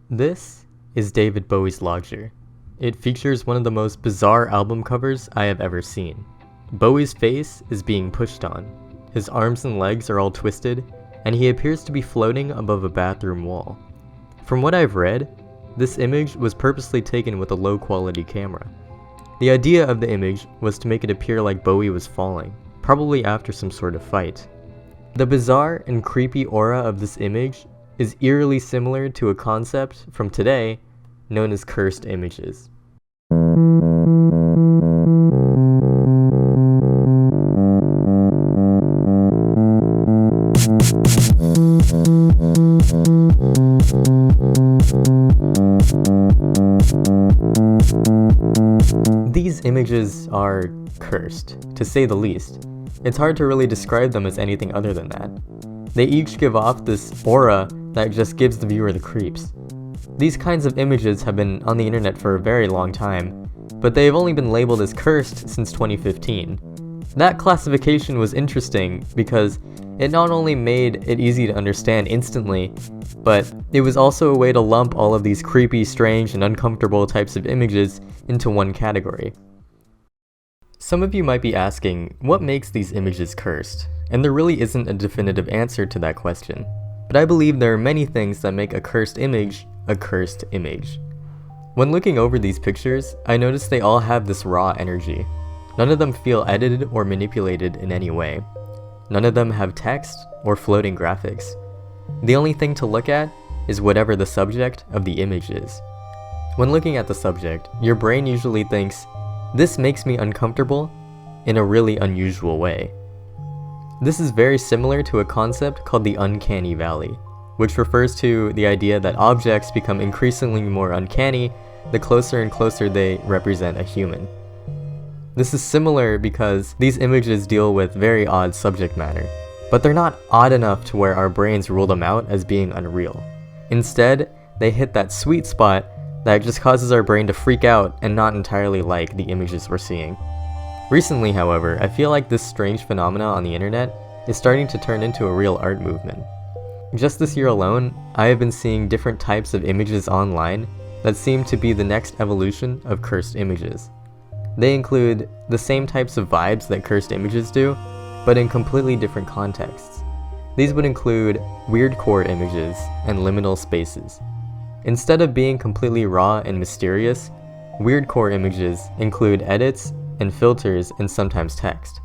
This is David Bowie's Lodger. It features one of the most bizarre album covers I have ever seen. Bowie's face is being pushed on, his arms and legs are all twisted, and he appears to be floating above a bathroom wall. From what I've read, this image was purposely taken with a low-quality camera. The idea of the image was to make it appear like Bowie was falling, probably after some sort of fight. The bizarre and creepy aura of this image is eerily similar to a concept from today known as cursed images. These images are cursed, to say the least. It's hard to really describe them as anything other than that. They each give off this aura that just gives the viewer the creeps. These kinds of images have been on the internet for a very long time, but they have only been labeled as cursed since 2015. That classification was interesting because it not only made it easy to understand instantly, but it was also a way to lump all of these creepy, strange, and uncomfortable types of images into one category. Some of you might be asking, what makes these images cursed? And there really isn't a definitive answer to that question. But I believe there are many things that make a cursed image a cursed image. When looking over these pictures, I noticed they all have this raw energy. None of them feel edited or manipulated in any way. None of them have text or floating graphics. The only thing to look at is whatever the subject of the image is. When looking at the subject, your brain usually thinks, "This makes me uncomfortable in a really unusual way." This is very similar to a concept called the uncanny valley, which refers to the idea that objects become increasingly more uncanny the closer and closer they represent a human. This is similar because these images deal with very odd subject matter, but they're not odd enough to where our brains rule them out as being unreal. Instead, they hit that sweet spot that just causes our brain to freak out and not entirely like the images we're seeing. Recently, however, I feel like this strange phenomena on the internet is starting to turn into a real art movement. Just this year alone, I have been seeing different types of images online that seem to be the next evolution of cursed images. They include the same types of vibes that cursed images do, but in completely different contexts. These would include weirdcore images and liminal spaces. Instead of being completely raw and mysterious, weirdcore images include edits and filters and sometimes text.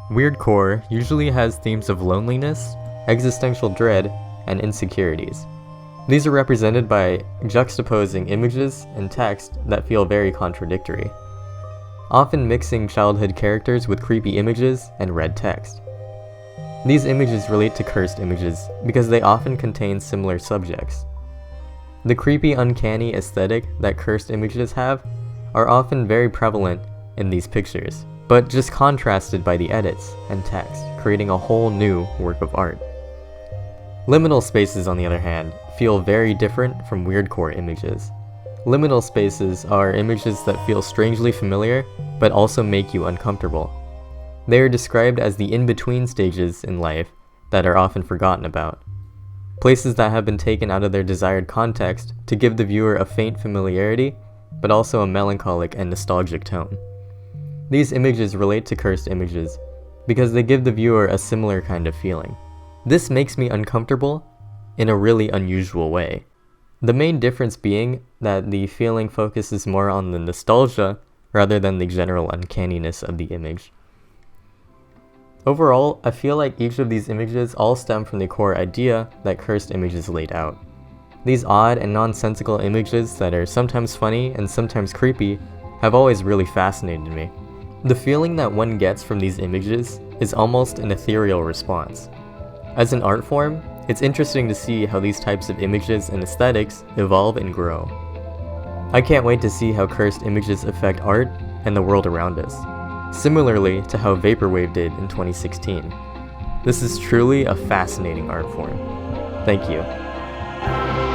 Weirdcore usually has themes of loneliness, existential dread, and insecurities. These are represented by juxtaposing images and text that feel very contradictory, often mixing childhood characters with creepy images and red text. These images relate to cursed images because they often contain similar subjects. The creepy, uncanny aesthetic that cursed images have are often very prevalent in these pictures, but just contrasted by the edits and text, creating a whole new work of art. Liminal spaces, on the other hand, feel very different from weirdcore images. Liminal spaces are images that feel strangely familiar, but also make you uncomfortable. They are described as the in-between stages in life that are often forgotten about. Places that have been taken out of their desired context to give the viewer a faint familiarity, but also a melancholic and nostalgic tone. These images relate to cursed images because they give the viewer a similar kind of feeling. This makes me uncomfortable in a really unusual way. The main difference being that the feeling focuses more on the nostalgia rather than the general uncanniness of the image. Overall, I feel like each of these images all stem from the core idea that cursed images laid out. These odd and nonsensical images that are sometimes funny and sometimes creepy have always really fascinated me. The feeling that one gets from these images is almost an ethereal response. As an art form, it's interesting to see how these types of images and aesthetics evolve and grow. I can't wait to see how cursed images affect art and the world around us, similarly to how Vaporwave did in 2016. This is truly a fascinating art form. Thank you.